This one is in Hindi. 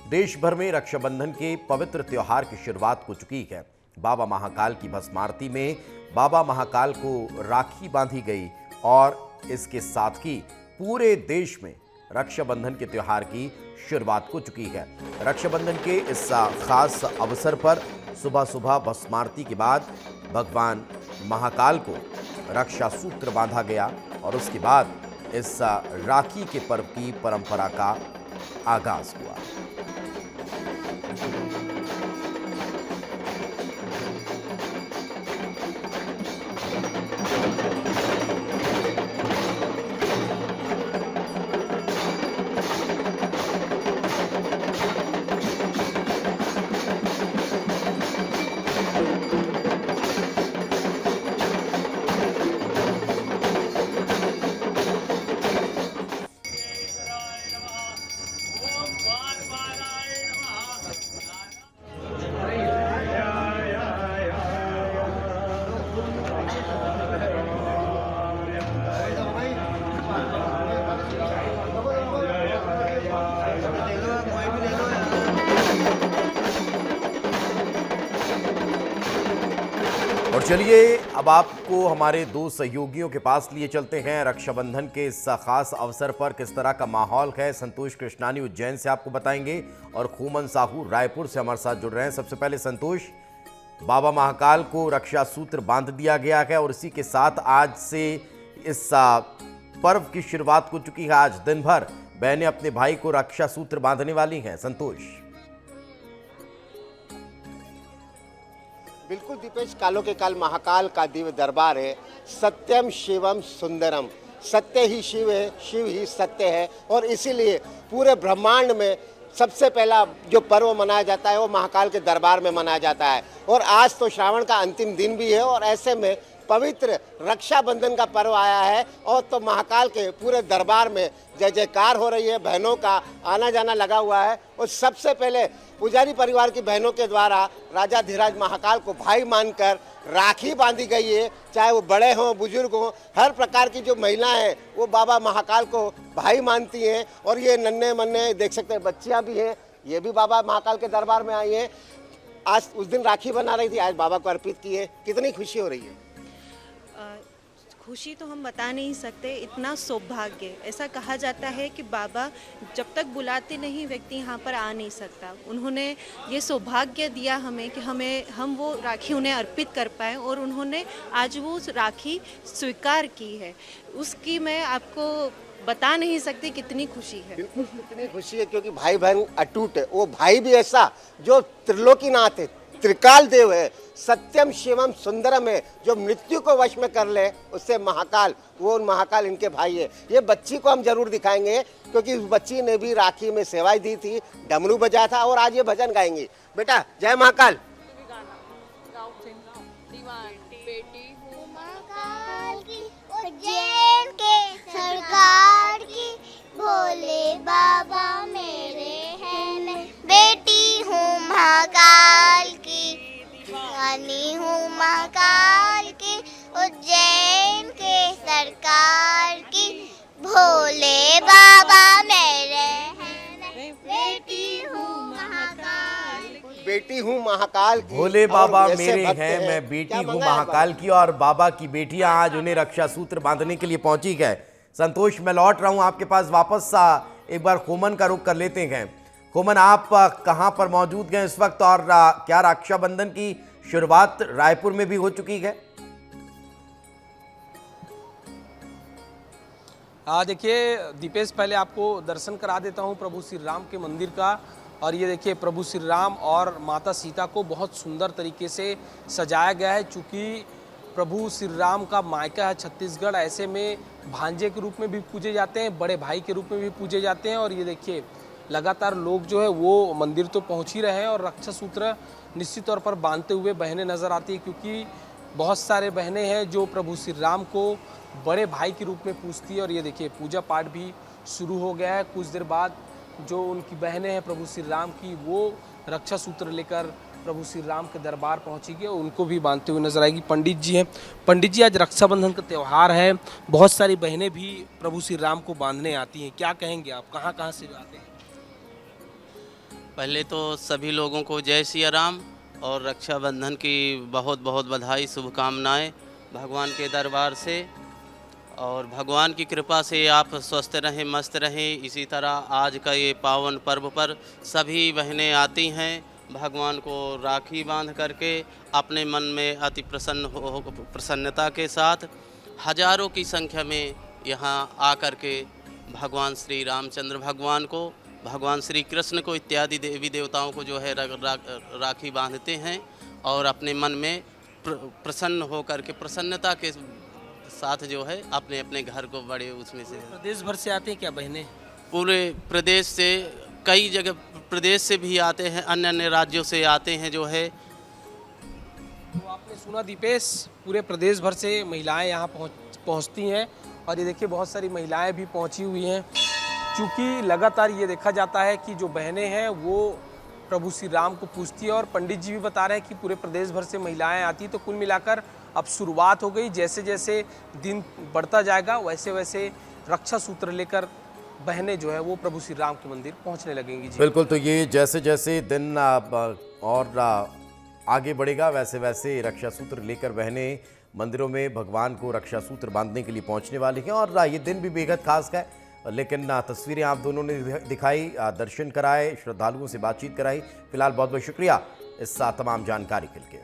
देश भर में रक्षाबंधन के पवित्र त्योहार की शुरुआत हो चुकी है। बाबा महाकाल की भस्म आरती में बाबा महाकाल को राखी बांधी गई और इसके साथ ही पूरे देश में रक्षाबंधन के त्योहार की शुरुआत हो चुकी है। रक्षाबंधन के इस खास अवसर पर सुबह सुबह भस्म आरती के बाद भगवान महाकाल को रक्षा सूत्र बांधा गया और उसके बाद इस राखी के पर्व की परंपरा का आगाज हुआ। और चलिए अब आपको हमारे दो सहयोगियों के पास लिए चलते हैं। रक्षाबंधन के इस खास अवसर पर किस तरह का माहौल है, संतोष कृष्णानी उज्जैन से आपको बताएंगे और खूमन साहू रायपुर से हमारे साथ जुड़ रहे हैं। सबसे पहले संतोष, बाबा महाकाल को रक्षा सूत्र बांध दिया गया है और इसी के साथ आज से इस पर्व की शुरुआत हो चुकी है। आज दिन भर बहनें अपने भाई को रक्षा सूत्र बांधने वाली हैं। संतोष। बिल्कुल दीपेश, कालो के काल महाकाल का दिव्य दरबार है। सत्यम शिवम सुंदरम, सत्य ही शिव है, शिव ही सत्य है और इसीलिए पूरे ब्रह्मांड में सबसे पहला जो पर्व मनाया जाता है वो महाकाल के दरबार में मनाया जाता है। और आज तो श्रावण का अंतिम दिन भी है और ऐसे में पवित्र रक्षाबंधन का पर्व आया है और तो महाकाल के पूरे दरबार में जय जयकार हो रही है। बहनों का आना जाना लगा हुआ है और सबसे पहले पुजारी परिवार की बहनों के द्वारा राजाधिराज महाकाल को भाई मानकर राखी बांधी गई है। चाहे वो बड़े हों बुजुर्ग हों, हर प्रकार की जो महिलाएं हैं वो बाबा महाकाल को भाई मानती हैं। और ये नन्हे मन्ने देख सकते हैं बच्चियां भी हैं, ये भी बाबा महाकाल के दरबार में आई हैं। आज उस दिन राखी बना रही थी, आज बाबा को अर्पित की है। कितनी खुशी हो रही है? खुशी तो हम बता नहीं सकते, इतना सौभाग्य। ऐसा कहा जाता है कि बाबा जब तक बुलाते नहीं व्यक्ति यहाँ पर आ नहीं सकता। उन्होंने ये सौभाग्य दिया हमें कि हम वो राखी उन्हें अर्पित कर पाएँ और उन्होंने आज वो राखी स्वीकार की है। उसकी मैं आपको बता नहीं सकती कितनी खुशी है। बिल्कुल कितनी खुशी है, क्योंकि भाई बहन अटूट है। वो भाई भी ऐसा जो त्रिलोकीनाथ है, त्रिकाल देव है, सत्यम शिवम सुंदरम है, जो मृत्यु को वश में कर ले उससे महाकाल, वो महाकाल इनके भाई है। ये बच्ची को हम जरूर दिखाएंगे क्योंकि उस बच्ची ने भी राखी में सेवाएं दी थी, डमरू बजाया था और आज ये भजन गाएंगी। बेटा जय महाकाल। बेटी हूँ महाकाल की, उज्जैन के सरकार की, भोले बाबा मेरे हैं। मैं बेटी हूँ महाकाल की, रानी हूँ महाकाल की, उज्जैन के सरकार की, भोले बाबा मेरे हैं। मैं बेटी हूँ महाकाल की, बेटी हूँ महाकाल की, भोले बाबा मेरे हैं, मैं बेटी हूँ महाकाल की। और बाबा की बेटियां आज उन्हें रक्षा सूत्र बांधने के लिए पहुंची है। संतोष, मैं लौट रहा हूं आपके पास वापस। एक बार खूमन का रुख कर लेते हैं। खूमन, आप कहां पर मौजूद हैं इस वक्त और क्या रक्षाबंधन की शुरुआत रायपुर में भी हो चुकी है? देखिए दीपेश, पहले आपको दर्शन करा देता हूं प्रभु श्री राम के मंदिर का। और ये देखिए प्रभु श्री राम और माता सीता को बहुत सुंदर तरीके से सजाया गया है। चूँकि प्रभु श्री राम का मायका है छत्तीसगढ़, ऐसे में भांजे के रूप में भी पूजे जाते हैं, बड़े भाई के रूप में भी पूजे जाते हैं। और ये देखिए लगातार लोग जो है वो मंदिर तो पहुंच ही रहे हैं और रक्षा सूत्र निश्चित तौर पर बांधते हुए बहनें नजर आती है, क्योंकि बहुत सारे बहनें हैं जो प्रभु श्री राम को बड़े भाई के रूप में पूजती है। और ये देखिए पूजा पाठ भी शुरू हो गया है। कुछ देर बाद जो उनकी बहनें हैं प्रभु श्री राम की, वो रक्षा सूत्र लेकर प्रभु श्री राम के दरबार पहुंचेगी और उनको भी बांधते हुए नजर आएगी। पंडित जी हैं। पंडित जी, आज रक्षाबंधन का त्यौहार है, बहुत सारी बहनें भी प्रभु श्री राम को बांधने आती हैं, क्या कहेंगे आप, कहाँ कहाँ से आते हैं? पहले तो सभी लोगों को जय सिया राम और रक्षाबंधन की बहुत बहुत बधाई शुभकामनाएं भगवान के दरबार से। और भगवान की कृपा से आप स्वस्थ रहें, मस्त रहें। इसी तरह आज का ये पावन पर्व पर सभी बहनें आती हैं भगवान को राखी बांध करके अपने मन में अति प्रसन्नता के साथ हजारों की संख्या में यहाँ आकर के भगवान श्री रामचंद्र भगवान को, भगवान श्री कृष्ण को इत्यादि देवी देवताओं को जो है राखी बांधते हैं और अपने मन में प्रसन्न होकर के प्रसन्नता के साथ जो है अपने अपने घर को बड़े उसमें से प्रदेश भर से आते हैं क्या बहनें? पूरे प्रदेश से, कई जगह प्रदेश से भी आते हैं, अन्य अन्य राज्यों से आते हैं जो है। तो आपने सुना दीपेश, पूरे प्रदेश भर से महिलाएं यहाँ पहुँचती हैं और ये देखिए बहुत सारी महिलाएं भी पहुँची हुई हैं। क्योंकि लगातार ये देखा जाता है कि जो बहनें हैं वो प्रभु श्री राम को पूजती है और पंडित जी भी बता रहे हैं कि पूरे प्रदेश भर से महिलाएं आती। तो कुल मिलाकर अब शुरुआत हो गई, जैसे जैसे दिन बढ़ता जाएगा वैसे वैसे रक्षा सूत्र लेकर बहनें जो है वो प्रभु श्री राम के मंदिर पहुंचने लगेंगी। जी बिल्कुल, तो ये जैसे जैसे दिन और आगे बढ़ेगा वैसे वैसे रक्षा सूत्र लेकर बहनें मंदिरों में भगवान को रक्षा सूत्र बांधने के लिए पहुंचने वाली हैं। और ये दिन भी बेहद खास है। लेकिन तस्वीरें आप दोनों ने दिखाई, दर्शन कराए, श्रद्धालुओं से बातचीत कराई। फिलहाल बहुत बहुत शुक्रिया इस तमाम जानकारी के लिए।